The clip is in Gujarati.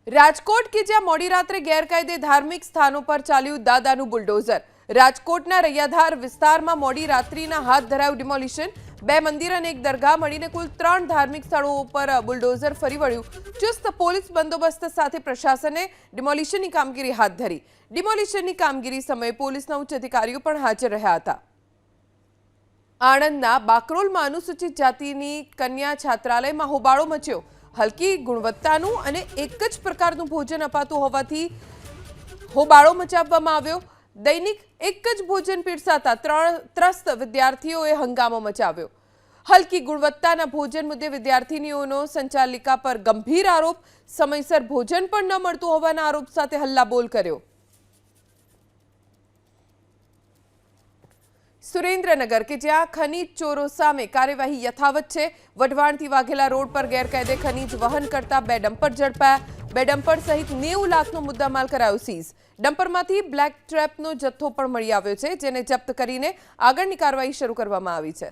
રાજકોટ કે જ્યાં મોડી રાત્રે ગેરકાયદે ધાર્મિક સ્થાનો પર ચાલ્યું દાદાનું બુલડોઝર। રાજકોટના રૈયાધાર વિસ્તારમાં મોડી રાત્રિના હાથ ધરાયું ડિમોલિશન। બે મંદિર અને એક દરગાહ મળીને કુલ 3 ધાર્મિક સ્થળો પર બુલડોઝર ફરી વળ્યું। ચુસ્ત પોલીસ બંદોબસ્ત સાથે પ્રશાસને ડિમોલિશનની કામગીરી હાથ ધરી। ડિમોલિશનની કામગીરી સમયે પોલીસના ઉચ્ચ અધિકારીઓ પણ હાજર રહ્યા હતા। આણંદના બાકરોલમાં અનુસૂચિત જાતિની કન્યા છાત્રાલયમાં હોબાળો મચ્યો। હલકી ગુણવત્તાનું અને એક જ પ્રકારનું ભોજન અપાતું હોવાથી હોબાળો મચાવવામાં આવ્યો। દૈનિક એક જ ભોજન પીરસાતા ત્રસ્ત વિદ્યાર્થીઓએ હંગામો મચાવ્યો। હલકી ગુણવત્તાના ભોજન મુદ્દે વિદ્યાર્થીનીઓનો સંચાલિકા પર ગંભીર આરોપ। સમયસર ભોજન પણ ન મળતું હોવાના આરોપ સાથે હલ્લાબોલ કર્યો। સુરેન્દ્રનગર કે જ્યાં ખનીજ ચોરો સામે કાર્યવાહી યથાવત છે। વઢવાણથી વાઘેલા રોડ પર ગેરકાયદે ખનીજ વહન કરતા 2 ડમ્પર ઝડપાયા। 2 ડમ્પર સહિત 90 લાખનો મુદ્દામાલ કરાયો સીઝ। ડમ્પરમાંથી બ્લેક ટ્રેપનો જથ્થો પણ મળી આવ્યો છે, જેને જપ્ત કરીને આગળની કાર્યવાહી શરૂ કરવામાં આવી છે।